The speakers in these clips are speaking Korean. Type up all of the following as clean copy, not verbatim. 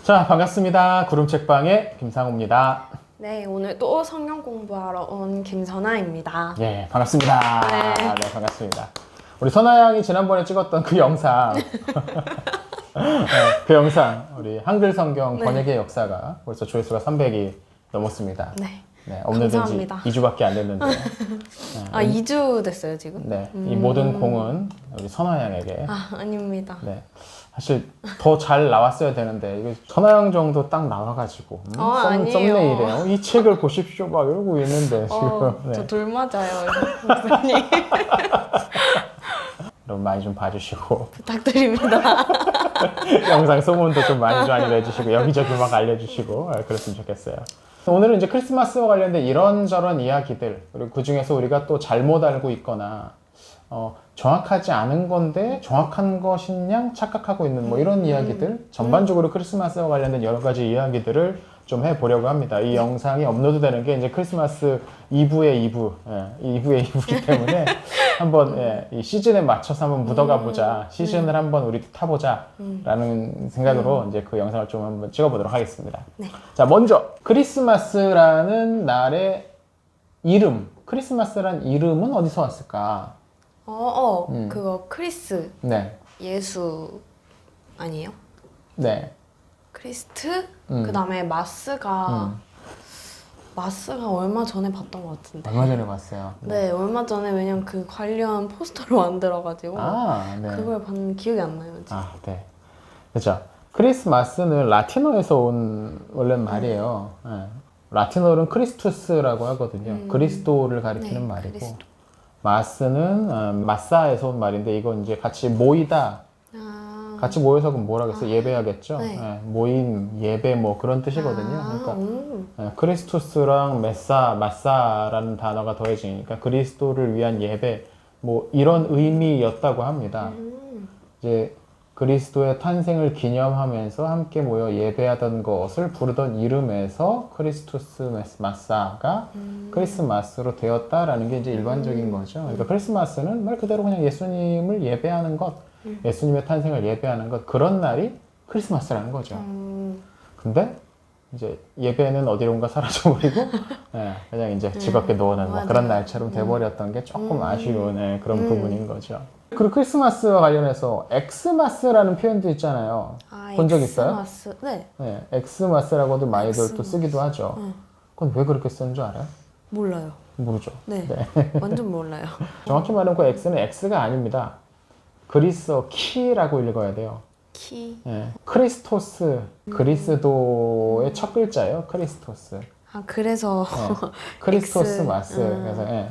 자, 반갑습니다. 구름책방의 김상우입니다. 네, 오늘 또 성경 공부하러 온 김선아입니다. 예, 반갑습니다. 네. 네, 반갑습니다. 우리 선아 양이 지난번에 찍었던 그 영상, 그 영상, 우리 한글 성경 네. 번역의 역사가 벌써 조회수가 300이 넘었습니다. 네. 네, 업로드된 지 감사합니다. 2주밖에 안 됐는데. 아, 2주 됐어요, 지금? 네, 이 모든 공은 우리 선아 양에게. 아, 아닙니다. 네. 사실 더 잘 나왔어야 되는데 이게 선아양 정도 딱 나와가지고 아니에요. 썸네일에 이 책을 보십시오 막 이러고 있는데 지금 네. 저 돌 맞아요, 목사님. 여러분 많이 좀 봐주시고 부탁드립니다. 영상 소문도 좀 많이 좀 해주시고 여기저기 막 알려주시고 그랬으면 좋겠어요. 오늘은 이제 크리스마스와 관련된 이런저런 이야기들 그리고 그 중에서 우리가 또 잘못 알고 있거나 정확하지 않은 건데 정확한 것인 양 착각하고 있는 뭐 이런 이야기들 전반적으로 크리스마스와 관련된 여러 가지 이야기들을 좀 해보려고 합니다. 이 영상이 업로드되는 게 이제 크리스마스 2부의 2부, 2부의 2부이기 때문에 한번 이 시즌에 맞춰서 한번 묻어가 보자, 시즌을 한번 우리 타보자 라는 생각으로 이제 그 영상을 좀 한번 찍어보도록 하겠습니다. 네. 자, 먼저 크리스마스라는 날의 이름, 크리스마스라는 이름은 어디서 왔을까? 그거 크리스, 네, 예수 아니에요? 네, 크리스트? 그 다음에 마스가 얼마 전에 봤던 것 같은데. 얼마 전에 봤어요. 네, 얼마 전에 왜냐면 그 관련 포스터를 만들어가지고 네. 그걸 봤는데 기억이 안 나요, 지금. 네. 그죠. 크리스마스는 라틴어에서 온 원래 말이에요. 라틴어로는 크리스투스라고 하거든요. 그리스도를 가리키는 네, 말이고. 그리스도. 마스는 마사에서 온 말인데 이건 이제 같이 모이다. 같이 모여서 그럼 뭐라 그랬어요? 예배하겠죠? 네. 모임, 예배 뭐 그런 뜻이거든요. 그러니까 오. 크리스투스랑 마사라는 단어가 더해지니까 그리스도를 위한 예배 뭐 이런 의미였다고 합니다. 이제 그리스도의 탄생을 기념하면서 함께 모여 예배하던 것을 부르던 이름에서 크리스투스 마사가 크리스마스로 되었다라는 게 이제 일반적인 거죠. 그러니까 크리스마스는 말 그대로 그냥 예수님을 예배하는 것, 예수님의 탄생을 예배하는 것, 그런 날이 크리스마스라는 거죠. 근데 이제 예배는 어디론가 사라져버리고 그냥 이제 즐겁게 노는 뭐 그런 날처럼 돼버렸던 게 조금 아쉬운 그런 부분인 거죠. 그리고 크리스마스와 관련해서 엑스마스라는 표현도 있잖아요. 본 적 있어요? 엑스마스? 네. 네, 엑스마스라고도 많이들 또 쓰기도 하죠. 그건 왜 그렇게 쓰는 줄 알아요? 몰라요. 모르죠. 네. 완전 몰라요. 정확히 말하면 그 X는 X가 아닙니다. 그리스어 키라고 읽어야 돼요. 키. 크리스토스, 그리스도의 첫 글자예요. 크리스토스. 아, 그래서 크리스토스 X. 마스. 그래서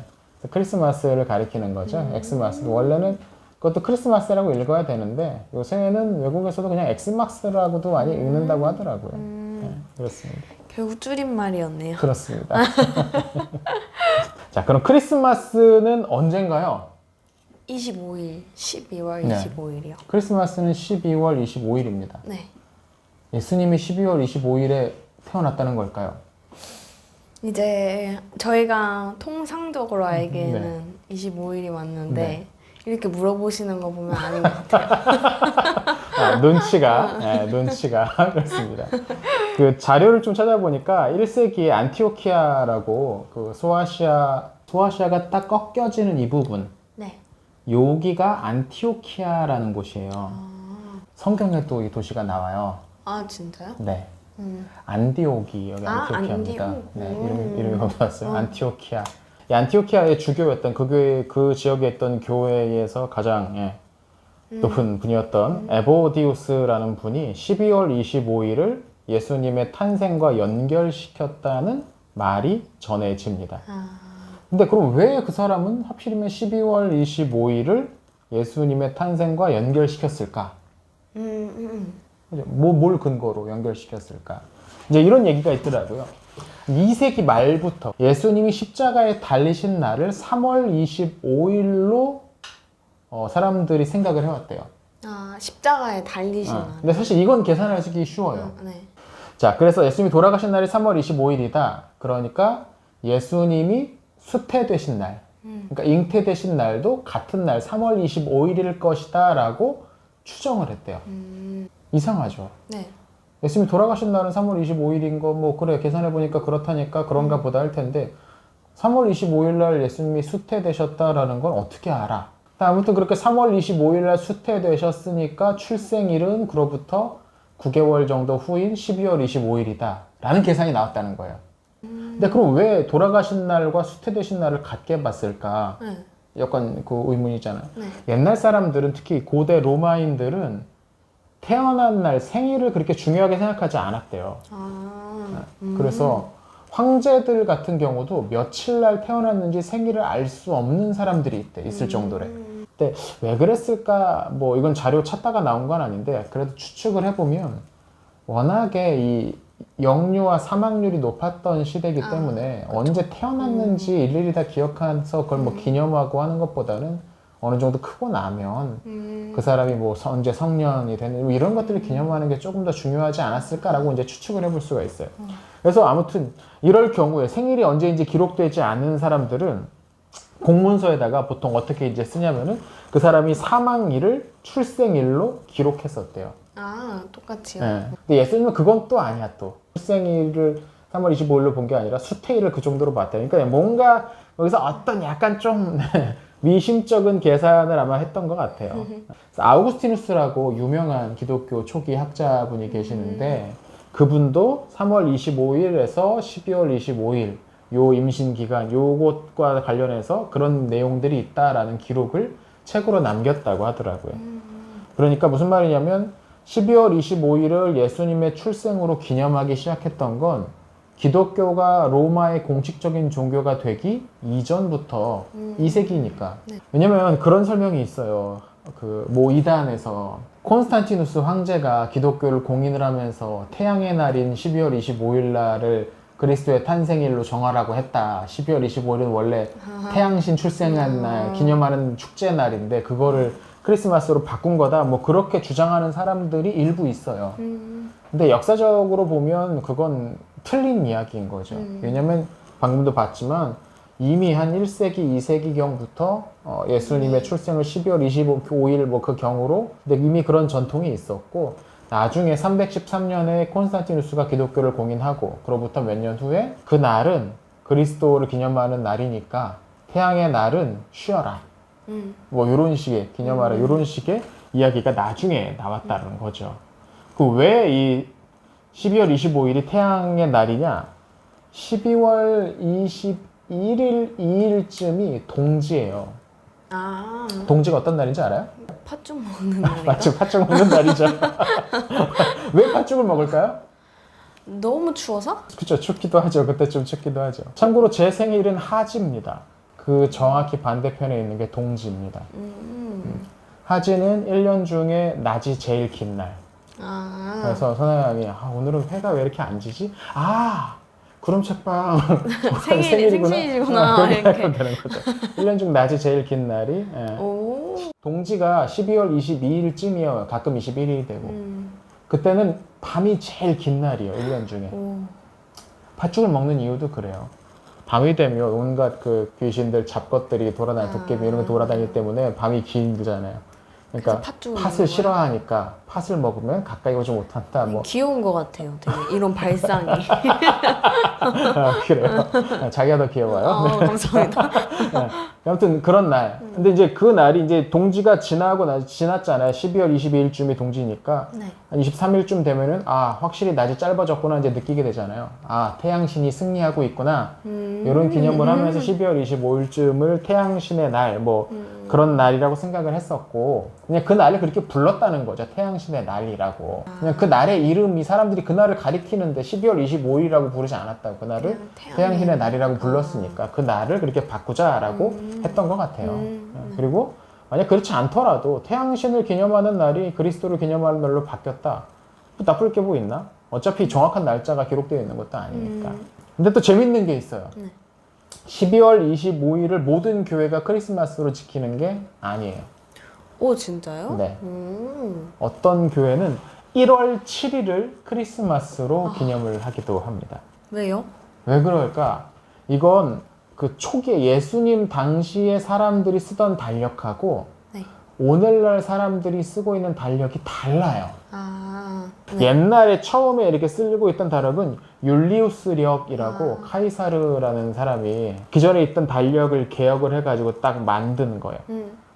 크리스마스를 가리키는 거죠. 엑스마스. 원래는 그것도 크리스마스라고 읽어야 되는데 요새는 외국에서도 그냥 엑스마스라고도 많이 읽는다고 하더라고요. 그렇습니다. 결국 줄임말이었네요. 그렇습니다. 자, 그럼 크리스마스는 언젠가요? 25일, 12월 네. 25일이요. 크리스마스는 12월 25일입니다. 네. 예수님이 12월 25일에 태어났다는 걸까요? 이제 저희가 통상적으로 알기에는 25일이 맞는데 네. 이렇게 물어보시는 거 보면 아닌 것 같아요. 눈치가 그렇습니다. 그 자료를 좀 찾아보니까 1세기에 안티오키아라고 그 소아시아가 딱 꺾여지는 이 부분, 네. 여기가 안티오키아라는 곳이에요. 성경에 또 이 도시가 나와요. 아, 진짜요? 네. 안디오기, 여기 아, 안티오키아입니다. 안디옥. 네, 이름이 거기 왔어요. 안티오키아. 이 안티오키아의 주교였던 그 지역에 있던 교회에서 가장 높은 분이었던 에보디우스라는 분이 12월 25일을 예수님의 탄생과 연결시켰다는 말이 전해집니다. 근데 그럼 왜 그 사람은 하필이면 12월 25일을 예수님의 탄생과 연결시켰을까? 뭘 근거로 연결시켰을까? 이제 이런 얘기가 있더라고요. 2세기 말부터 예수님이 십자가에 달리신 날을 3월 25일로 사람들이 생각을 해왔대요. 아, 십자가에 달리신 날. 근데 사실 이건 계산하기 쉬워요. 네. 자, 그래서 예수님이 돌아가신 날이 3월 25일이다. 그러니까 예수님이 수태되신 날, 그러니까 잉태되신 날도 같은 날 3월 25일일 것이다 라고 추정을 했대요. 이상하죠. 네. 예수님이 돌아가신 날은 3월 25일인 거 뭐 그래 계산해 보니까 그렇다니까 그런가 보다 할 텐데 3월 25일 날 예수님이 수태되셨다라는 건 어떻게 알아? 아무튼 그렇게 3월 25일 날 수태되셨으니까 출생일은 그로부터 9개월 정도 후인 12월 25일이다 라는 계산이 나왔다는 거예요. 근데 그럼 왜 돌아가신 날과 수태되신 날을 같게 봤을까? 네. 약간 그 의문이잖아요. 네. 옛날 사람들은 특히 고대 로마인들은 태어난 날 생일을 그렇게 중요하게 생각하지 않았대요. 그래서 황제들 같은 경우도 며칠 날 태어났는지 생일을 알 수 없는 사람들이 있을 정도래. 근데 왜 그랬을까? 뭐 이건 자료 찾다가 나온 건 아닌데 그래도 추측을 해보면 워낙에 이 영유아 사망률이 높았던 시대이기 때문에 언제 태어났는지 일일이 다 기억해서 그걸 뭐 기념하고 하는 것보다는 어느 정도 크고 나면 그 사람이 뭐 언제 성년이 되는 뭐 이런 것들을 기념하는 게 조금 더 중요하지 않았을까라고 이제 추측을 해볼 수가 있어요. 그래서 아무튼 이럴 경우에 생일이 언제인지 기록되지 않은 사람들은 공문서에다가 보통 어떻게 이제 쓰냐면은 그 사람이 사망일을 출생일로 기록했었대요. 아, 똑같이요? 네. 근데 예수님은 그건 또 아니야 또. 출생일을 3월 25일로 본 게 아니라 수태일을 그 정도로 봤다. 그러니까 뭔가 여기서 어떤 약간 좀 미심쩍은 계산을 아마 했던 것 같아요. 아우구스티누스라고 유명한 기독교 초기 학자분이 계시는데 그분도 3월 25일에서 12월 25일 요 임신 기간 요것과 관련해서 그런 내용들이 있다라는 기록을 책으로 남겼다고 하더라고요. 그러니까 무슨 말이냐면 12월 25일을 예수님의 출생으로 기념하기 시작했던 건 기독교가 로마의 공식적인 종교가 되기 이전부터 2세기니까. 네. 왜냐면 그런 설명이 있어요. 그 모 이단에서 콘스탄티누스 황제가 기독교를 공인을 하면서 태양의 날인 12월 25일 날을 그리스도의 탄생일로 정하라고 했다. 12월 25일은 원래 태양신 출생한 날 기념하는 축제 날인데 그거를 크리스마스로 바꾼 거다. 뭐 그렇게 주장하는 사람들이 일부 있어요. 근데 역사적으로 보면 그건 틀린 이야기인 거죠. 왜냐면 방금도 봤지만 이미 한 1세기, 2세기경부터 예수님의 출생을 12월 25일 뭐 그 경우로 근데 이미 그런 전통이 있었고 나중에 313년에 콘스탄티누스가 기독교를 공인하고 그로부터 몇 년 후에 그 날은 그리스도를 기념하는 날이니까 태양의 날은 쉬어라. 뭐 이런 식의 기념하라 이런 식의 이야기가 나중에 나왔다는 거죠. 그 왜 이 12월 25일이 태양의 날이냐? 12월 21일 2일쯤이 동지예요. 아, 동지가 어떤 날인지 알아요? 팥죽 먹는 날인가? 맞죠. 팥죽 먹는 날이죠. 왜 팥죽을 먹을까요? 너무 추워서? 그쵸. 춥기도 하죠. 그때 좀 춥기도 하죠. 참고로 제 생일은 하지입니다. 그 정확히 반대편에 있는 게 동지입니다. 하지는 1년 중에 낮이 제일 긴 날. 아, 그래서 선생님이 오늘은 해가 왜 이렇게 안 지지? 그럼 책방 생신이시구나. 그렇게 이렇게. 하면 되는 거죠. 1년 중 낮이 제일 긴 날이 오, 동지가 12월 22일쯤이에요. 가끔 21일이 되고 그때는 밤이 제일 긴 날이에요. 1년 중에. 오. 팥죽을 먹는 이유도 그래요. 밤이 되면 온갖 그 귀신들, 잡것들이 도깨비 이런 거 돌아다니기 때문에 밤이 길잖아요. 그러니까 그래서 팥죽을 팥을 먹는 싫어하니까 팥을 먹으면 가까이 오지 못한다. 뭐 귀여운 것 같아요. 되게 이런 발상이. 그래요. 자기가 더 귀여워요. 감사합니다. 네. 아무튼 그런 날. 근데 이제 그 날이 이제 동지가 지났잖아요. 12월 22일쯤이 동지니까 네. 한 23일쯤 되면은 확실히 낮이 짧아졌구나 이제 느끼게 되잖아요. 태양신이 승리하고 있구나. 이런 기념을 하면서 12월 25일쯤을 태양신의 날 뭐 그런 날이라고 생각을 했었고 그냥 그 날을 그렇게 불렀다는 거죠. 태양신의 날이라고. 그냥 그 날의 이름이 사람들이 그 날을 가리키는데 12월 25일이라고 부르지 않았다고. 그 날을 태양신의 날이라고 불렀으니까 그 날을 그렇게 바꾸자라고 했던 것 같아요. 그리고 만약 그렇지 않더라도 태양신을 기념하는 날이 그리스도를 기념하는 날로 바뀌었다. 나쁠 게 뭐 있나? 어차피 정확한 날짜가 기록되어 있는 것도 아니니까. 근데 또 재밌는 게 있어요. 12월 25일을 모든 교회가 크리스마스로 지키는 게 아니에요. 오, 진짜요? 네. 어떤 교회는 1월 7일을 크리스마스로 기념을 하기도 합니다. 왜요? 왜 그럴까? 이건 그 초기에 예수님 당시에 사람들이 쓰던 달력하고 네. 오늘날 사람들이 쓰고 있는 달력이 달라요. 옛날에 처음에 이렇게 쓰고 있던 달력은 율리우스력이라고 카이사르라는 사람이 기존에 있던 달력을 개혁을 해가지고 딱 만든 거예요.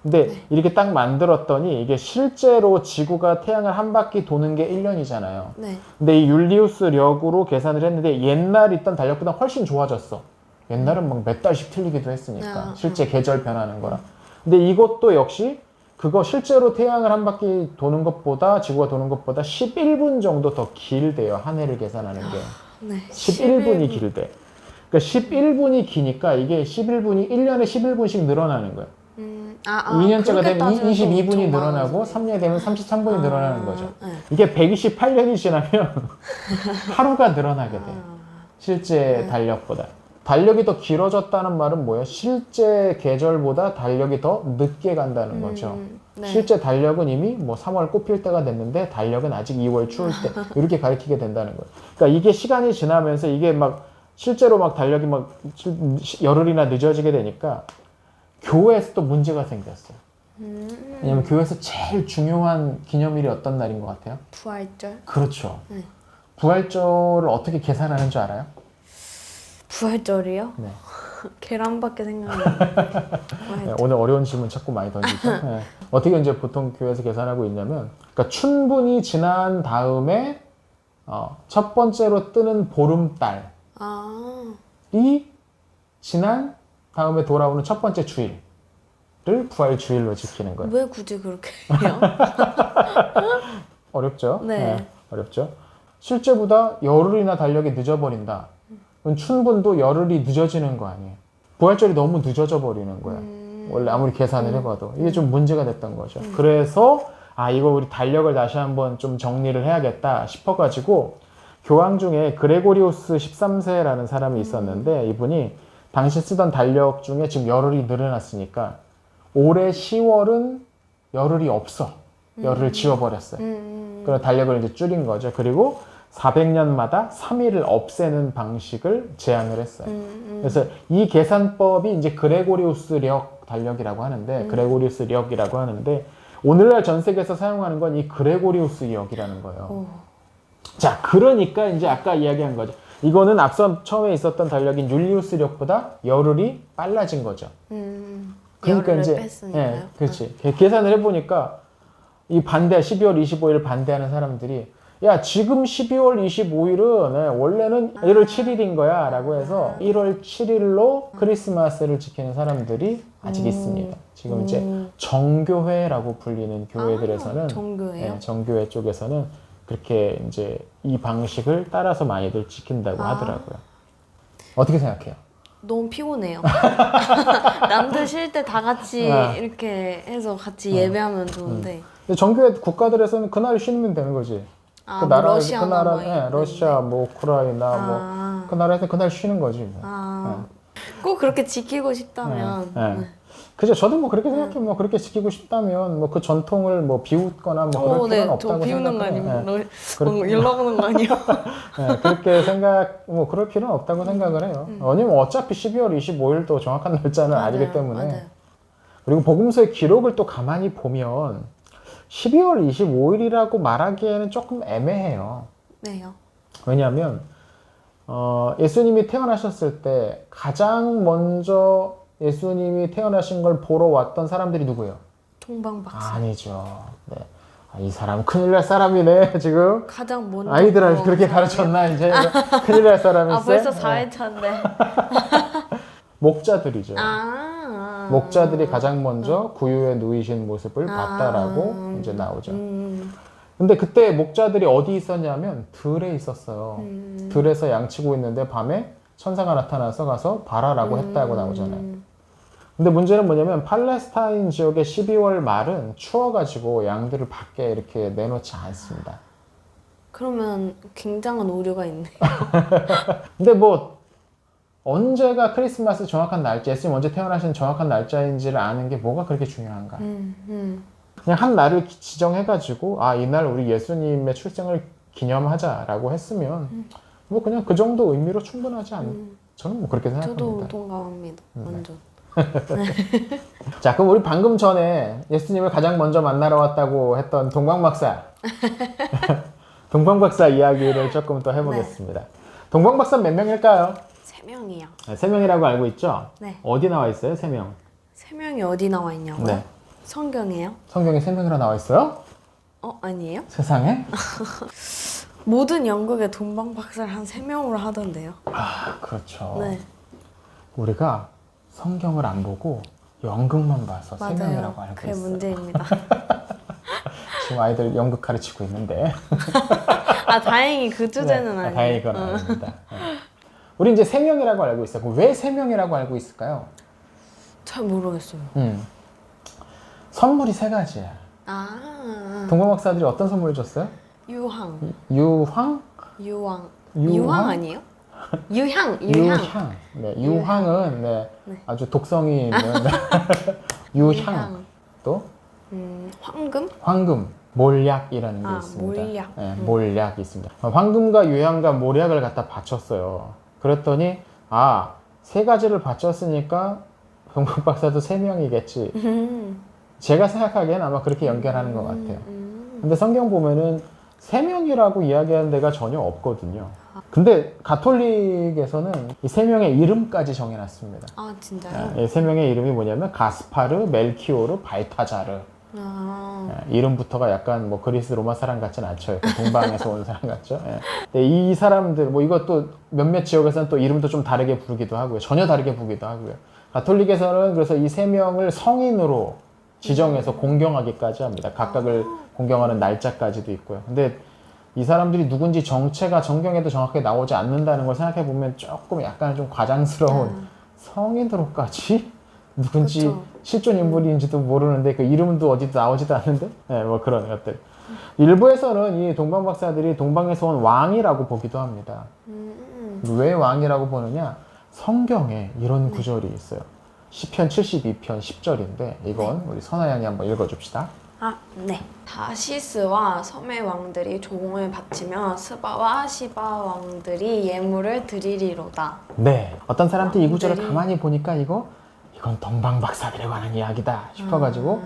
근데 이렇게 딱 만들었더니 이게 실제로 지구가 태양을 한 바퀴 도는 게 1년이잖아요. 네. 근데 이 율리우스력으로 계산을 했는데 옛날 있던 달력보다 훨씬 좋아졌어. 옛날은 막 몇 달씩 틀리기도 했으니까 실제 계절 변하는 거라. 근데 이것도 역시 그거 실제로 태양을 한 바퀴 도는 것보다 지구가 도는 것보다 11분 정도 더 길대요. 한 해를 계산하는 게. 네. 11분이 길대. 그러니까 11분이 기니까 이게 11분이 1년에 11분씩 늘어나는 거예요. 2년째가 되면 22분이 늘어나고 3년이 되면 33분이 늘어나는 거죠. 네. 이게 128년이 지나면 하루가 늘어나게 돼. 실제 달력보다. 달력이 더 길어졌다는 말은 뭐예요? 실제 계절보다 달력이 더 늦게 간다는 거죠. 네. 실제 달력은 이미 뭐 3월 꽃필 때가 됐는데 달력은 아직 2월 추울 때 이렇게 가리키게 된다는 거예요. 그러니까 이게 시간이 지나면서 이게 막 실제로 막 달력이 막 열흘이나 늦어지게 되니까 교회에서 또 문제가 생겼어요. 왜냐면 교회에서 제일 중요한 기념일이 어떤 날인 것 같아요? 부활절? 그렇죠. 네. 부활절을 어떻게 계산하는 줄 알아요? 부활절이요? 네. 계란밖에 생각이 안 나요. 네, 오늘 어려운 질문 자꾸 많이 던지죠. 네. 어떻게 이제 보통 교회에서 계산하고 있냐면, 그러니까 춘분이 지난 다음에 첫 번째로 뜨는 보름달이 지난 다음에 돌아오는 첫 번째 주일을 부활 주일로 지키는 거예요. 왜 굳이 그렇게 해요? 어렵죠? 네. 어렵죠. 실제보다 열흘이나 달력이 늦어버린다. 그럼 춘분도 열흘이 늦어지는 거 아니에요. 부활절이 너무 늦어져 버리는 거야. 원래 아무리 계산을 해봐도. 이게 좀 문제가 됐던 거죠. 그래서 이거 우리 달력을 다시 한번 좀 정리를 해야겠다 싶어가지고 교황 중에 그레고리우스 13세라는 사람이 있었는데 이분이 당시 쓰던 달력 중에 지금 열흘이 늘어났으니까 올해 10월은 열흘이 없어. 열흘을 지워버렸어요. 그래서 달력을 이제 줄인 거죠. 그리고 400년마다 3일을 없애는 방식을 제안을 했어요. 그래서 이 계산법이 이제 그레고리우스력 달력이라고 하는데, 그레고리우스력이라고 하는데, 오늘날 전 세계에서 사용하는 건 이 그레고리우스력이라는 거예요. 자, 그러니까 이제 아까 이야기한 거죠. 이거는 앞서 처음에 있었던 달력인 율리우스력보다 열흘이 빨라진 거죠. 그러니까 이제 뺐으니까요. 그렇지. 계산을 해보니까 이 12월 25일 반대하는 사람들이 야, 지금 12월 25일은 원래는 1월 7일인 거야 라고 해서 1월 7일로 크리스마스를 지키는 사람들이 아직 있습니다. 지금 이제 정교회라고 불리는 교회들에서는 정교회요? 정교회 쪽에서는 그렇게 이제 이 방식을 따라서 많이들 지킨다고 하더라고요. 어떻게 생각해요? 너무 피곤해요. 남들 쉴 때 다 같이 이렇게 해서 같이 예배하면 좋은데. 근데 정교회 국가들에서는 그날 쉬면 되는 거지. 그 뭐 나라, 러시아나 그 나라, 뭐 러시아, 뭐 우크라이나, 뭐 그 나라에서 그날 쉬는 거지. 꼭 그렇게 지키고 싶다면. 그죠? 저도 뭐 그렇게 생각해요. 뭐 그렇게 지키고 싶다면 뭐 그 전통을 뭐 비웃거나 뭐 그럴 필요는 없다고 저 비우는 거 생각해요. 아니면 연락오는 거 아니야? 그렇게 뭐 그럴 필요는 없다고 생각을 해요. 왜냐면 어차피 12월 25일도 정확한 날짜는 아니기 때문에. 맞아요. 그리고 복음서의 기록을 또 가만히 보면 12월 25일이라고 말하기에는 조금 애매해요. 네요. 왜냐하면 예수님이 태어나셨을 때 가장 먼저 예수님이 태어나신 걸 보러 왔던 사람들이 누구예요? 동방박사. 아니죠. 네. 이 사람 큰일 날 사람이네 지금. 가장 먼저 아이들을 그렇게 가르쳤나 이제 큰일 날 사람이 있어요. 벌써 4회차인데. 목자들이죠. 목자들이 가장 먼저 구유에 누이신 모습을 봤다라고 이제 나오죠. 근데 그때 목자들이 어디 있었냐면 들에 있었어요. 들에서 양치고 있는데 밤에 천사가 나타나서 가서 봐라라고 했다고 나오잖아요. 근데 문제는 뭐냐면 팔레스타인 지역의 12월 말은 추워가지고 양들을 밖에 이렇게 내놓지 않습니다. 그러면 굉장한 오류가 있네요. 근데 뭐 언제가 크리스마스 정확한 날짜, 예수님 언제 태어나신 정확한 날짜인지를 아는 게 뭐가 그렇게 중요한가? 그냥 한 날을 지정해가지고 이날 우리 예수님의 출생을 기념하자라고 했으면 뭐 그냥 그 정도 의미로 충분하지 않? 저는 뭐 그렇게 생각합니다. 저도 동감합니다. 완전. 자, 그럼 우리 방금 전에 예수님을 가장 먼저 만나러 왔다고 했던 동방박사 동방박사 이야기를 조금 또 해보겠습니다. 동방박사 몇 명일까요? 3명이요. 네, 3명이라고 알고 있죠? 네. 어디 나와 있어요, 3명? 3명이 어디 나와 있냐고요? 네. 성경에요? 성경에 3명이나 나와 있어요? 아니에요? 세상에? 모든 연극의 동방박사를 한 3명으로 하던데요. 아, 그렇죠. 네. 우리가 성경을 안 보고 연극만 봐서 맞아요. 3명이라고 알고 그게 있어요. 문제입니다. 지금 아이들 연극 가르치고 있는데. 다행히 그 주제는 아니에요. 다행히 그건 아닙니다. 네. 우리 이제 3명이라고 알고 있어요. 그럼 왜 3명이라고 알고 있을까요? 잘 모르겠어요. 선물이 3가지야. 동방박사들이 어떤 선물을 줬어요? 유황. 유황? 유황. 유황? 유황 아니에요? 유향. 유향. 네, 유황은 네, 아주 독성이 있는 유향. 또 황금? 황금, 몰약이라는 게 있습니다. 몰약. 네, 몰약이 있습니다. 황금과 유향과 몰약을 갖다 바쳤어요. 그랬더니 3가지를 바쳤으니까 동방박사도 3명이겠지. 제가 생각하기엔 아마 그렇게 연결하는 것 같아요. 근데 성경 보면은 3명이라고 이야기하는 데가 전혀 없거든요. 근데 가톨릭에서는 이 3명의 이름까지 정해놨습니다. 진짜요? 이 3명의 이름이 뭐냐면 가스파르, 멜키오르, 발타자르. 이름부터가 약간 뭐 그리스 로마 사람 같진 않죠. 약간 동방에서 온 사람 같죠. 근데 이 사람들 뭐 이것도 몇몇 지역에서는 또 이름도 좀 다르게 부르기도 하고요. 전혀 다르게 부르기도 하고요. 가톨릭에서는 그래서 이 3명을 성인으로 지정해서 공경하기까지 합니다. 각각을 공경하는 날짜까지도 있고요. 근데 이 사람들이 누군지 정체가 정경에도 정확하게 나오지 않는다는 걸 생각해 보면 조금 약간 좀 과장스러운 성인으로까지 누군지 그렇죠. 실존 인물인지도 모르는데 그 이름도 어디도 나오지도 않는데 뭐 그런 것들. 일부에서는 이 동방박사들이 동방에서 온 왕이라고 보기도 합니다. 왜 왕이라고 보느냐? 성경에 이런 구절이 있어요. 시편 72편 10절인데 이건 우리 선아양이 한번 읽어줍시다. 네. 다시스와 섬의 왕들이 조공을 바치며 스바와 시바 왕들이 예물을 드리리로다. 네. 어떤 사람들이 이 구절을 왕들이- 가만히 보니까 이건 동방박사들에 관한 이야기다 싶어가지고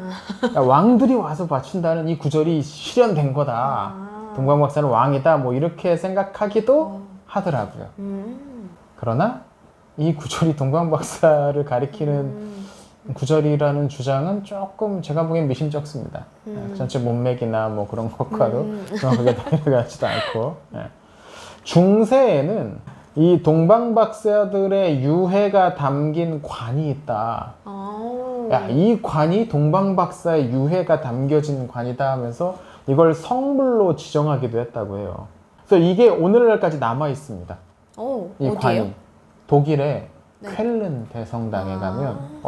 야, 왕들이 와서 바친다는 이 구절이 실현된 거다. 동방박사는 왕이다. 뭐 이렇게 생각하기도 하더라고요. 그러나 이 구절이 동방박사를 가리키는 구절이라는 주장은 조금 제가 보기엔 미심쩍습니다. 전체 문맥이나 뭐 그런 것과도 정확하게 다르지도 않고. 중세에는 이 동방박사들의 유해가 담긴 관이 있다. 야, 이 관이 동방박사의 유해가 담겨진 관이다 하면서 이걸 성물로 지정하기도 했다고 해요. 그래서 이게 오늘날까지 남아 있습니다. 이 어디예요? 관이 독일의 네. 쾰른 대성당에 가면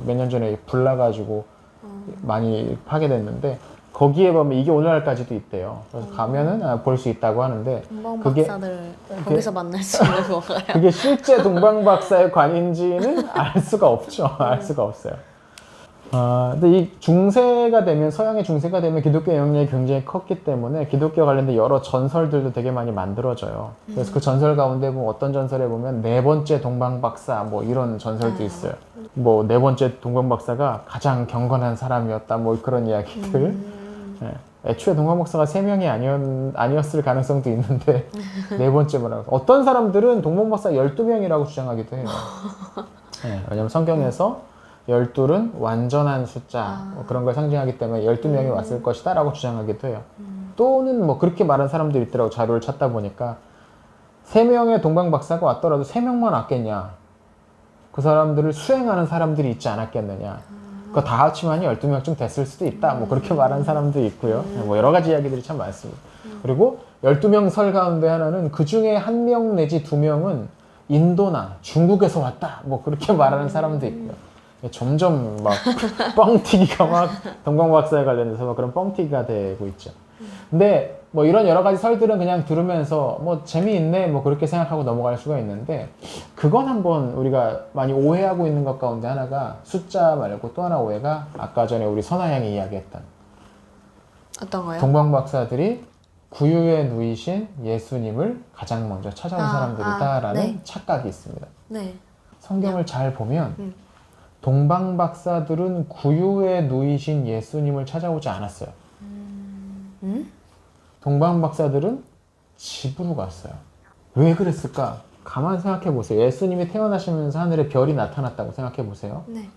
몇 년 전에 불나가지고 많이 파괴됐는데 거기에 보면 이게 오늘날까지도 있대요. 그래서 가면은 볼 수 있다고 하는데 동방박사들 거기서 만날 수 있는 건가요? 그게 실제 동방박사의 관인지는 알 수가 없죠. 알 수가 없어요. 근데 이 중세가 되면 서양의 중세가 되면 기독교 영향력이 굉장히 컸기 때문에 기독교 관련된 여러 전설들도 되게 많이 만들어져요. 그래서 그 전설 가운데 뭐 어떤 전설에 보면 4번째 동방박사 뭐 이런 전설도 있어요. 뭐 4번째 동방박사가 가장 경건한 사람이었다 뭐 그런 이야기들. 애초에 동방박사가 3명이 아니었을 가능성도 있는데 4번째 뭐라고. 어떤 사람들은 동방박사 12명이라고 주장하기도 해요. 왜냐면 성경에서 12은 완전한 숫자 뭐 그런 걸 상징하기 때문에 12명이 왔을 것이다 라고 주장하기도 해요. 또는 뭐 그렇게 말한 사람들이 있더라고. 자료를 찾다 보니까 3명의 동방박사가 왔더라도 3명만 왔겠냐. 그 사람들을 수행하는 사람들이 있지 않았겠느냐. 그거 다 합치면 12명쯤 됐을 수도 있다. 뭐 그렇게 말한 사람도 있고요. 뭐 여러 가지 이야기들이 참 많습니다. 그리고 12명 설 가운데 하나는 그 중에 1명 내지 2명은 인도나 중국에서 왔다. 뭐 그렇게 말하는 사람도 있고요. 점점 막 뻥튀기가 막 동방박사에 관련해서 막 그런 뻥튀기가 되고 있죠. 근데 뭐 이런 여러 가지 설들은 그냥 들으면서 뭐 재미있네 뭐 그렇게 생각하고 넘어갈 수가 있는데 그건 한번 우리가 많이 오해하고 있는 것 가운데 하나가 숫자 말고 또 하나 오해가 아까 전에 우리 선아양이 이야기했던 어떤 거요? 동방박사들이 구유에 누이신 예수님을 가장 먼저 찾아온 사람들이다라는 네. 착각이 있습니다. 네. 성경을 잘 보면 동방박사들은 구유에 누이신 예수님을 찾아오지 않았어요. 동방 박사들은 집으로 갔어요. 왜 그랬을까? 가만 생각해 보세요. 예수님이 태어나시면서 하늘에 별이 나타났다고 생각해 보세요. 네.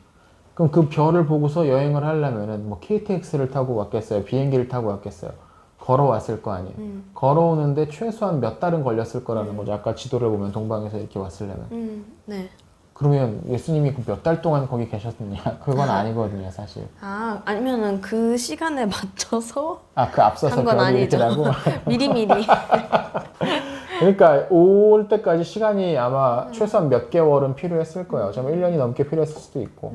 그럼 그 별을 보고서 여행을 하려면은 뭐 KTX를 타고 왔겠어요? 비행기를 타고 왔겠어요? 걸어왔을 거 아니에요. 걸어오는데 최소한 몇 달은 걸렸을 거라는 거죠. 아까 지도를 보면 동방에서 이렇게 왔으려면. 네. 그러면 예수님이 그 몇 달 동안 거기 계셨느냐? 그건 아니거든요, 사실. 아, 아니면은 그 시간에 맞춰서 아, 그 앞서서 한 건 별이 아니죠. 이렇게라고? 미리미리. 그러니까 올 때까지 시간이 아마 최소한 몇 개월은 필요했을 거예요. 정말 1년이 넘게 필요했을 수도 있고.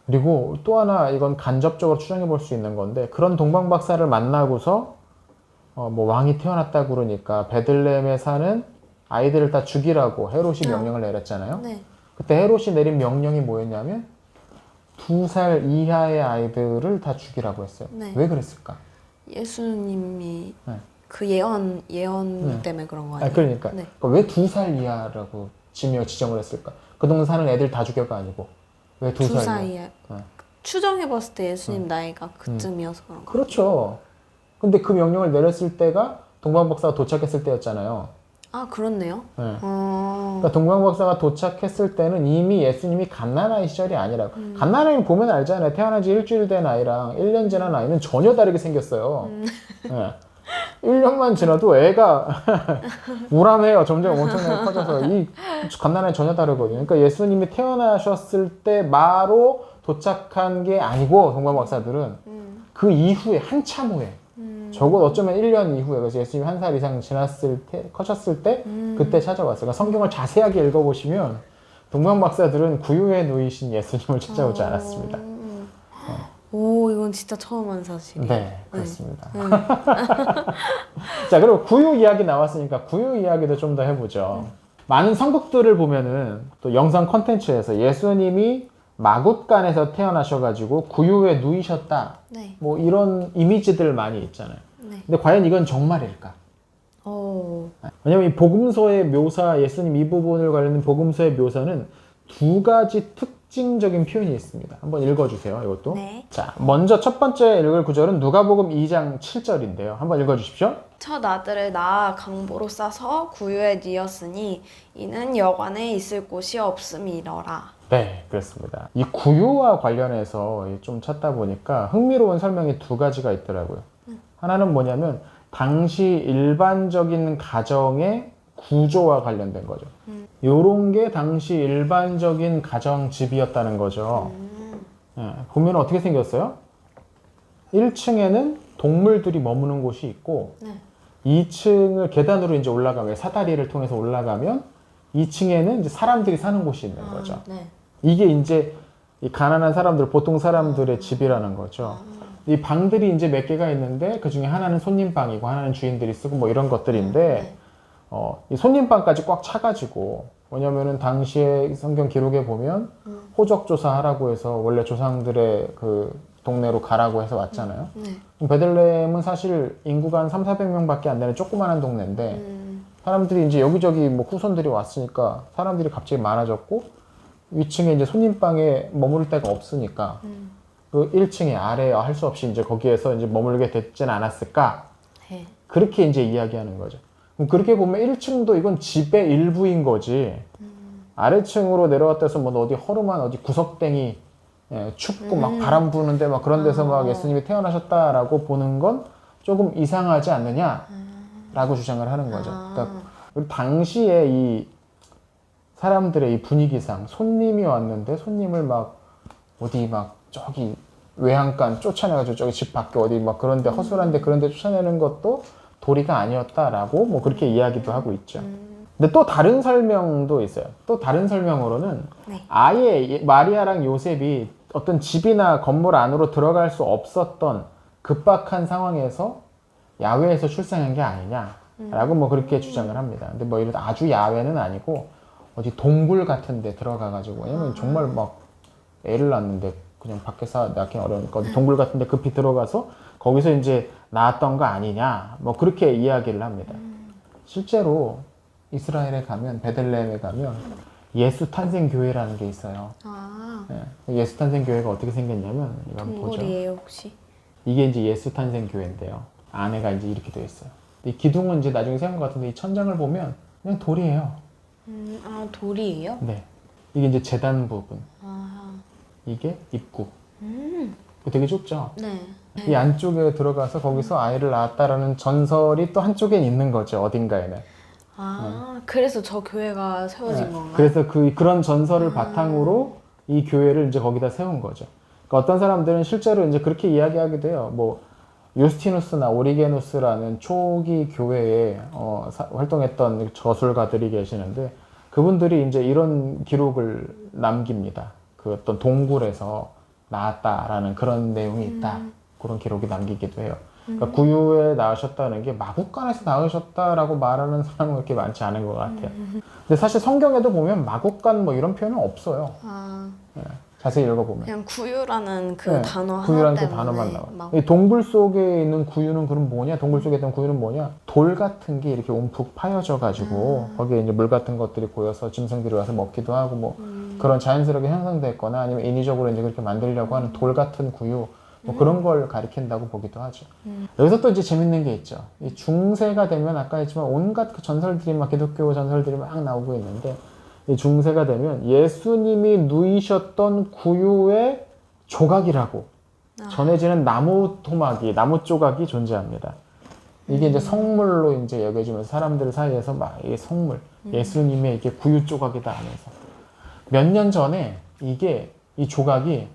그리고 또 하나 이건 간접적으로 추정해 볼 수 있는 건데 그런 동방 박사를 만나고서 뭐 왕이 태어났다 그러니까 베들레헴에 사는 아이들을 다 죽이라고 헤롯이 명령을 내렸잖아요. 네. 그때 헤롯이 내린 명령이 뭐였냐면 2살 이하의 아이들을 다 죽이라고 했어요. 네. 왜 그랬을까? 예수님이 네. 그 예언 때문에 그런 거 아니에요? 그러니까 네. 왜 2살 이하라고 지정을 했을까? 그 동네 사는 애들 다 죽여가 아니고 왜 2살 2살 이하? 이하. 네. 추정해봤을 때 예수님 나이가 그쯤이어서 그런 거. 그렇죠. 근데 그 명령을 내렸을 때가 동방 박사가 도착했을 때였잖아요. 아, 그렇네요. 네. 그러니까 동방 박사가 도착했을 때는 이미 예수님이 갓난아이 시절이 아니라고. 갓난아이 보면 알잖아요. 태어난 지 일주일 된 아이랑 1년 지난 아이는 전혀 다르게 생겼어요. 네. 1년만 지나도 애가 우람해요. 점점 엄청나게 커져서 이 갓난아이 전혀 다르거든요. 그러니까 예수님이 태어나셨을 때 바로 도착한 게 아니고 동방 박사들은 그 이후에 한참 후에 적어도 어쩌면 1년 이후에 그래서 예수님이 1살 이상 지났을 때 커졌을 때 그때 찾아왔어요. 그러니까 성경을 자세하게 읽어보시면 동방 박사들은 구유에 누이신 예수님을 찾아오지 않았습니다. 오, 이건 진짜 처음 한 사실이에요. 네, 그렇습니다. 자, 그리고 구유 이야기 나왔으니까 구유 이야기도 좀 더 해보죠. 많은 선극들을 보면은 또 영상 컨텐츠에서 예수님이 마굿간에서 태어나셔가지고 구유에 누이셨다. 네. 뭐 이런 이미지들 많이 있잖아요. 네. 근데 과연 이건 정말일까? 왜냐면 이 복음서의 묘사, 예수님 이 부분을 관련된 복음서의 묘사는 두 가지 특징적인 표현이 있습니다. 한번 읽어주세요, 이것도. 네. 자, 먼저 첫 번째 읽을 구절은 누가복음 2장 7절인데요. 한번 읽어주십시오. 첫 아들을 낳아 강보로 싸서 구유에 뉘었으니 이는 여관에 있을 곳이 없음이러라. 네, 그렇습니다. 이 구유와 관련해서 좀 찾다 보니까 흥미로운 설명이 두 가지가 있더라고요. 하나는 뭐냐면 당시 일반적인 가정의 구조와 관련된 거죠. 요런 게 당시 일반적인 가정집이었다는 거죠. 예, 보면 어떻게 생겼어요? 1층에는 동물들이 머무는 곳이 있고 네. 2층을 계단으로 이제 올라가면 사다리를 통해서 올라가면 2층에는 이제 사람들이 사는 곳이 있는 거죠. 네. 이게 이제 이 가난한 사람들, 보통 사람들의 집이라는 거죠. 이 방들이 이제 몇 개가 있는데 그 중에 하나는 손님방이고 하나는 주인들이 쓰고 뭐 이런 것들인데 이 손님방까지 꽉 차가지고 왜냐면은 당시에 성경 기록에 보면 호적 조사하라고 해서 원래 조상들의 그 동네로 가라고 해서 왔잖아요. 네. 베들레헴은 사실 인구가 한 300~400명밖에 안 되는 조그마한 동네인데 사람들이 이제 여기저기 뭐 후손들이 왔으니까 사람들이 갑자기 많아졌고 위층에 이제 손님방에 머무를 데가 없으니까 그 1층에 아래 할 수 없이 이제 거기에서 이제 머물게 됐진 않았을까? 네. 그렇게 이제 이야기하는 거죠. 그럼 그렇게 보면 1층도 이건 집의 일부인 거지. 아래층으로 내려갔다 해서 뭐 어디 허름한 어디 구석탱이 춥고 막 바람 부는데 막 그런 데서 막 예수님이 태어나셨다라고 보는 건 조금 이상하지 않느냐라고 주장을 하는 거죠. 그러니까 당시에 이 사람들의 이 분위기상 손님이 왔는데 손님을 막 어디 막 저기 외양간 쫓아내가지고 저기 집 밖에 어디 막 그런데 허술한데 그런데 쫓아내는 것도 도리가 아니었다라고 뭐 그렇게 이야기도 하고 있죠. 근데 또 다른 설명도 있어요. 또 다른 설명으로는 네. 아예 마리아랑 요셉이 어떤 집이나 건물 안으로 들어갈 수 없었던 급박한 상황에서 야외에서 출생한 게 아니냐라고 뭐 그렇게 주장을 합니다. 근데 뭐 이런 아주 야외는 아니고 어디 동굴 같은 데 들어가가지고 왜냐면 정말 막 애를 낳는데 그냥 밖에서 낳기 어려우니까 어디 동굴 같은 데 급히 들어가서 거기서 이제 낳았던 거 아니냐 뭐 그렇게 이야기를 합니다. 실제로 이스라엘에 가면 베들레헴에 가면 예수 탄생 교회라는 게 있어요. 예수 탄생 교회가 어떻게 생겼냐면 이거 한번 보죠. 동굴이에요 혹시? 이게 이제 예수 탄생 교회인데요. 안에가 이제 이렇게 되어 있어요. 이 기둥은 이제 나중에 세운 것 같은데 이 천장을 보면 그냥 돌이에요. 아, 돌이에요? 네. 이게 이제 재단 부분. 아, 이게 입구. 되게 좁죠? 네. 이 안쪽에 들어가서 거기서 아이를 낳았다라는 전설이 또 한쪽에 있는 거죠. 어딘가에는. 아, 그래서 저 교회가 세워진 네. 건가요? 그래서 그런 전설을 바탕으로 이 교회를 이제 거기다 세운 거죠. 그러니까 어떤 사람들은 실제로 이제 그렇게 이야기하기도 해요. 뭐 유스티누스나 오리게누스라는 초기 교회에 활동했던 저술가들이 계시는데 그분들이 이제 이런 기록을 남깁니다. 그 어떤 동굴에서 나왔다라는 그런 내용이 있다. 그런 기록이 남기기도 해요. 그러니까 구유에 낳으셨다는 게 마국간에서 낳으셨다라고 말하는 사람은 그렇게 많지 않은 것 같아요. 근데 사실 성경에도 보면 마국간 뭐 이런 표현은 없어요. 아, 네, 자세히 읽어보면. 그냥 구유라는 그 네, 단어 하나 구유라는 그 때문에 단어만 나와요. 막 이 동굴 속에 있는 구유는 그럼 뭐냐? 동굴 속에 있던 구유는 뭐냐? 돌 같은 게 이렇게 움푹 파여져 가지고 거기에 이제 물 같은 것들이 고여서 짐승들이 와서 먹기도 하고 뭐 그런 자연스럽게 형성됐거나 아니면 인위적으로 이제 그렇게 만들려고 하는 돌 같은 구유 뭐 그런 걸 가리킨다고 보기도 하죠. 여기서 또 이제 재밌는 게 있죠. 이 중세가 되면 아까 했지만 온갖 그 전설들이 막 기독교 전설들이 막 나오고 있는데 이 중세가 되면 예수님이 누이셨던 구유의 조각이라고 전해지는 나무 토막이, 나무 조각이 존재합니다. 이게 이제 성물로 이제 여겨지면서 사람들 사이에서 막 이게 성물, 예수님의 이게 구유 조각이다 하면서 몇 년 전에 이 조각이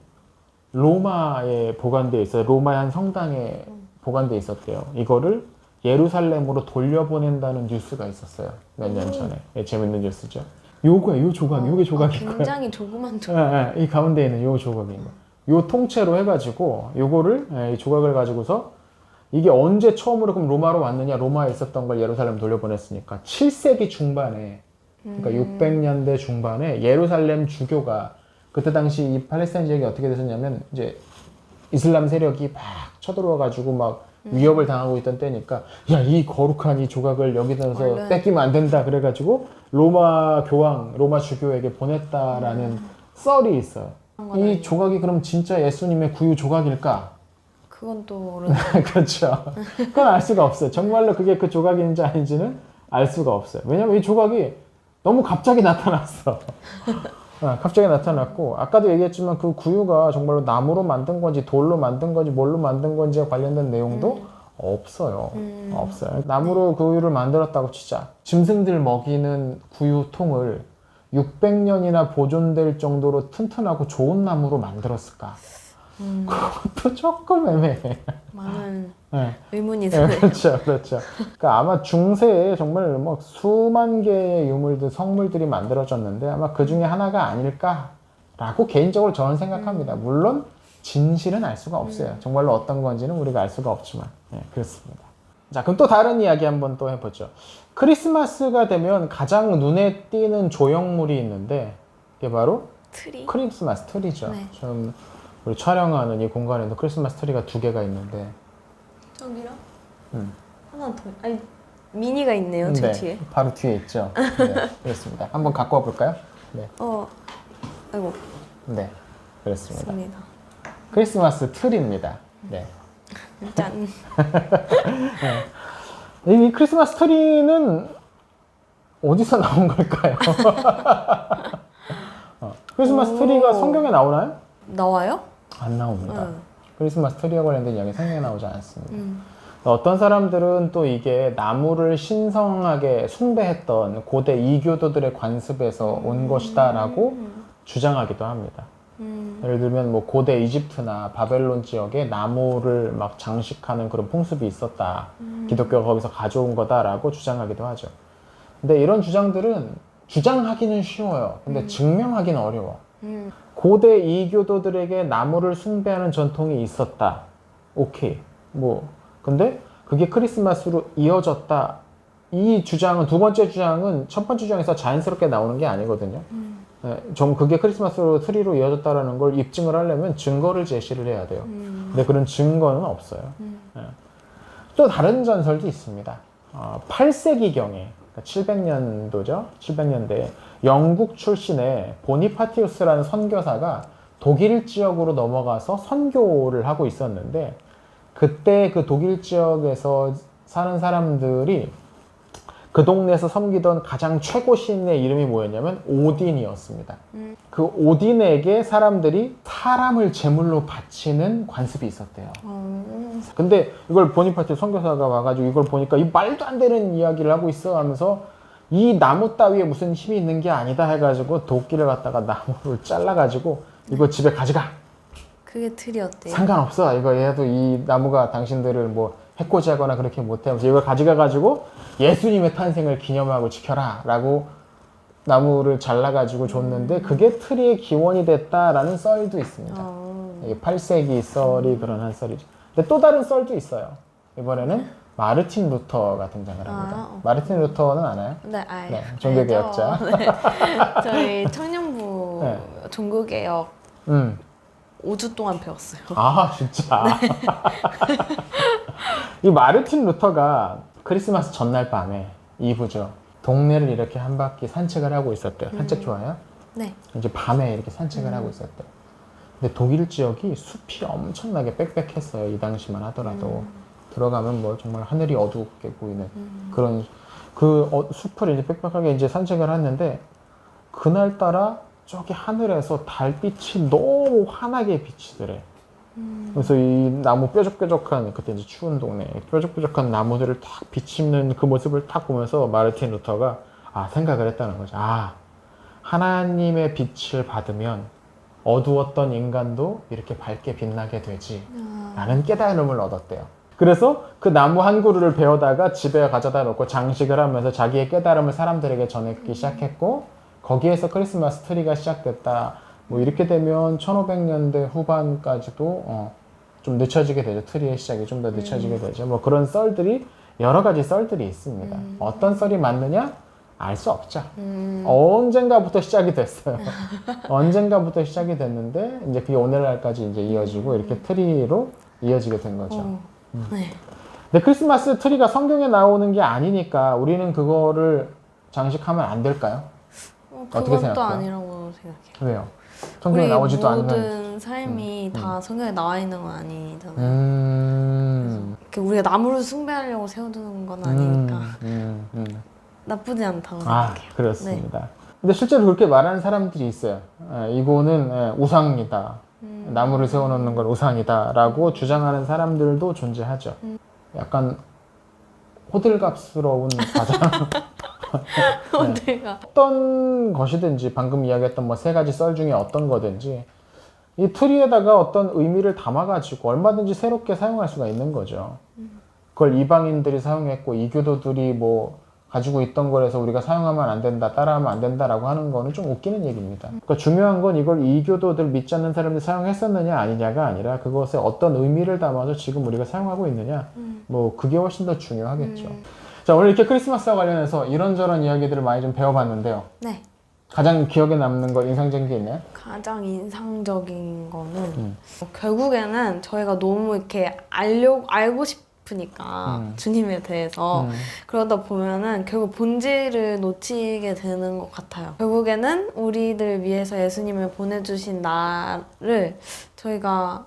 로마에 보관되어 있어요. 로마의 한 성당에 보관되어 있었대요. 이거를 예루살렘으로 돌려보낸다는 뉴스가 있었어요. 몇 년 전에. 예, 재밌는 뉴스죠. 요거예요, 요 조각. 요게 조각일 거예요. 굉장히 조그만 조각. 예, 예, 이 가운데 있는 요 조각인 거. 요 통째로 해가지고 요거를 이 조각을 가지고서 이게 언제 처음으로 그럼 로마로 왔느냐? 로마에 있었던 걸 예루살렘 돌려보냈으니까 7세기 중반에 그러니까 600년대 중반에 예루살렘 주교가 그때 당시 이 팔레스타인 지역이 어떻게 됐었냐면 이제 이슬람 세력이 막 쳐들어와가지고 막 위협을 당하고 있던 때니까 야, 이 거룩한 이 조각을 여기다서 얼른. 뺏기면 안 된다 그래가지고 로마 교황, 로마 주교에게 보냈다라는 썰이 있어요. 이 조각이 그럼 진짜 예수님의 구유 조각일까? 그건 또 그렇죠. 그건 알 수가 없어요. 정말로 그게 그 조각인지 아닌지는 알 수가 없어요. 왜냐면 이 조각이 너무 갑자기 나타났어. 갑자기 나타났고 아까도 얘기했지만 그 구유가 정말로 나무로 만든 건지 돌로 만든 건지 뭘로 만든 건지에 관련된 내용도 없어요. 없어요. 나무로 구유를 만들었다고 치자. 짐승들 먹이는 구유통을 600년이나 보존될 정도로 튼튼하고 좋은 나무로 만들었을까? 그것도 조금 애매해. 많은 네. 의문이 네, 드네요. 그렇죠, 그렇죠. 그러니까 아마 중세에 정말 뭐 수만 개의 유물들, 성물들이 만들어졌는데 아마 그 중에 하나가 아닐까라고 개인적으로 저는 생각합니다. 물론 진실은 알 수가 없어요. 정말로 어떤 건지는 우리가 알 수가 없지만, 네, 그렇습니다. 자, 그럼 또 다른 이야기 한번 또 해보죠. 크리스마스가 되면 가장 눈에 띄는 조형물이 있는데 이게 바로 트리. 크리스마스 트리죠. 네. 지금 우리 촬영하는 이 공간에도 크리스마스 트리가 2개가 있는데. 저기요? 음. 하나 더. 아니 미니가 있네요. 저 네, 뒤에. 바로 뒤에 있죠. 네, 그렇습니다. 한번 갖고 와볼까요? 네, 아이고. 네, 그렇습니다. 좋습니다. 크리스마스 트리입니다. 네. 짠. 이 크리스마스 트리는 어디서 나온 걸까요? 크리스마스 트리가 성경에 나오나요? 나와요? 안 나옵니다. 응. 크리스마스 트리와 관련된 이야기 성경에 나오지 않습니다. 어떤 사람들은 또 이게 나무를 신성하게 숭배했던 고대 이교도들의 관습에서 온 것이다라고 주장하기도 합니다. 예를 들면 뭐 고대 이집트나 바벨론 지역에 나무를 막 장식하는 그런 풍습이 있었다. 기독교가 거기서 가져온 거다라고 주장하기도 하죠. 근데 이런 주장들은 주장하기는 쉬워요. 근데 증명하기는 어려워. 고대 이교도들에게 나무를 숭배하는 전통이 있었다. 오케이. 뭐 근데 그게 크리스마스로 이어졌다. 이 주장은 두 번째 주장은 첫 번째 주장에서 자연스럽게 나오는 게 아니거든요. 그게 크리스마스 트리로 이어졌다라는 걸 입증을 하려면 증거를 제시를 해야 돼요. 근데 그런 증거는 없어요. 또 다른 전설도 있습니다. 8세기경에 700년도죠. 700년대에 영국 출신의 보니파티우스라는 선교사가 독일 지역으로 넘어가서 선교를 하고 있었는데 그때 그 독일 지역에서 사는 사람들이 그 동네에서 섬기던 가장 최고 신의 이름이 뭐였냐면 오딘이었습니다. 그 오딘에게 사람들이 사람을 제물로 바치는 관습이 있었대요. 근데 이걸 보니파티 선교사가 와가지고 이걸 보니까 이 말도 안 되는 이야기를 하고 있어 하면서 이 나무 따위에 무슨 힘이 있는 게 아니다 해가지고 도끼를 갖다가 나무를 잘라가지고 이거 집에 가져가. 그게 틀이었대요. 상관없어. 이거 얘도 이 나무가 당신들을 뭐 해코지하거나 그렇게 못해. 그래서 이걸 가져가가지고 예수님의 탄생을 기념하고 지켜라 라고 나무를 잘라가지고 줬는데 그게 트리의 기원이 됐다라는 썰도 있습니다. 이게 8세기 썰이 그런 한 썰이죠. 근데 또 다른 썰도 있어요. 이번에는 마르틴 루터가 등장을 합니다. 마르틴 루터는 아나요? 네, 알죠. 네, 종교개혁자. 네. 저희 청년부 네. 종교개혁 5주 동안 배웠어요. 아, 진짜. 이 마르틴 루터가 크리스마스 전날 밤에 이브죠. 동네를 이렇게 한 바퀴 산책을 하고 있었대요. 산책 좋아해요? 네. 이제 밤에 이렇게 산책을 하고 있었대요. 근데 독일 지역이 숲이 엄청나게 빽빽했어요. 이 당시만 하더라도. 들어가면 뭐 정말 하늘이 어둡게 보이는 그런 숲을 이제 빽빽하게 이제 산책을 했는데 그날따라 저기 하늘에서 달빛이 너무 환하게 비치더래. 그래서 이 나무 뾰족뾰족한 그때 이제 추운 동네 뾰족뾰족한 나무들을 탁 비치는 그 모습을 탁 보면서 마르틴 루터가 생각을 했다는 거죠. 하나님의 빛을 받으면 어두웠던 인간도 이렇게 밝게 빛나게 되지 라는 깨달음을 얻었대요. 그래서 그 나무 한 그루를 베어다가 집에 가져다 놓고 장식을 하면서 자기의 깨달음을 사람들에게 전했기 시작했고 거기에서 크리스마스 트리가 시작됐다. 뭐 이렇게 되면 1500년대 후반까지도 좀 늦춰지게 되죠. 트리의 시작이 좀 더 늦춰지게 되죠. 뭐 그런 썰들이 여러 가지 썰들이 있습니다. 어떤 썰이 맞느냐? 알 수 없죠. 언젠가부터 시작이 됐어요. 언젠가부터 시작이 됐는데 이제 그게 오늘날까지 이제 이어지고 이렇게 트리로 이어지게 된 거죠. 네. 근데 크리스마스 트리가 성경에 나오는 게 아니니까 우리는 그거를 장식하면 안 될까요? 어떻게 그것도 생각해요? 아니라고 생각해요. 왜요? 성경에 우리 나오지도 않는. 모든 삶이 다 성경에 나와 있는 건 아니잖아요. 이렇게 우리가 나무를 숭배하려고 세워두는 건 아니니까 나쁘지 않다고 생각해요. 그렇습니다. 근데 실제로 그렇게 말하는 사람들이 있어요. 이거는 우상이다. 나무를 세워놓는 건 우상이다 라고 주장하는 사람들도 존재하죠. 약간 호들갑스러운 가장 내가 어떤 것이든지 방금 이야기했던 뭐 세 가지 썰 중에 어떤 거든지 이 트리에다가 어떤 의미를 담아가지고 얼마든지 새롭게 사용할 수가 있는 거죠. 그걸 이방인들이 사용했고 이교도들이 뭐 가지고 있던 거라서 우리가 사용하면 안 된다, 따라하면 안 된다라고 하는 거는 좀 웃기는 얘기입니다. 그러니까 중요한 건 이걸 이교도들 믿지 않는 사람들이 사용했었느냐 아니냐가 아니라 그것에 어떤 의미를 담아서 지금 우리가 사용하고 있느냐 뭐 그게 훨씬 더 중요하겠죠. 자, 오늘 이렇게 크리스마스와 관련해서 이런저런 이야기들을 많이 좀 배워봤는데요. 네. 가장 기억에 남는 거 인상적인 게 있나요? 가장 인상적인 거는 결국에는 저희가 너무 이렇게 알고 싶으니까 주님에 대해서 그러다 보면은 결국 본질을 놓치게 되는 것 같아요. 결국에는 우리들 위해서 예수님을 보내주신 날을 저희가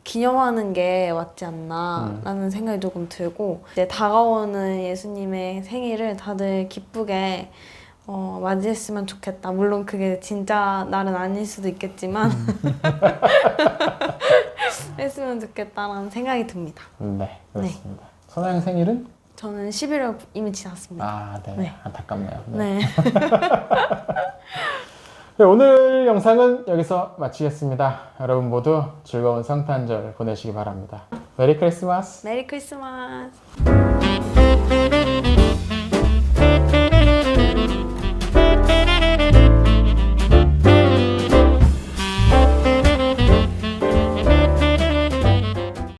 기념하는 게 맞지 않나 라는 생각이 조금 들고 이제 다가오는 예수님의 생일을 다들 기쁘게 맞이했으면 좋겠다. 물론 그게 진짜 날은 아닐 수도 있겠지만 했으면 좋겠다라는 생각이 듭니다. 네, 그렇습니다. 선아양 생일은? 저는 11월 이미 지났습니다. 아, 네. 네. 안타깝네요. 네. 네, 오늘 영상은 여기서 마치겠습니다. 여러분 모두 즐거운 성탄절 보내시기 바랍니다. 메리 크리스마스! 메리 크리스마스!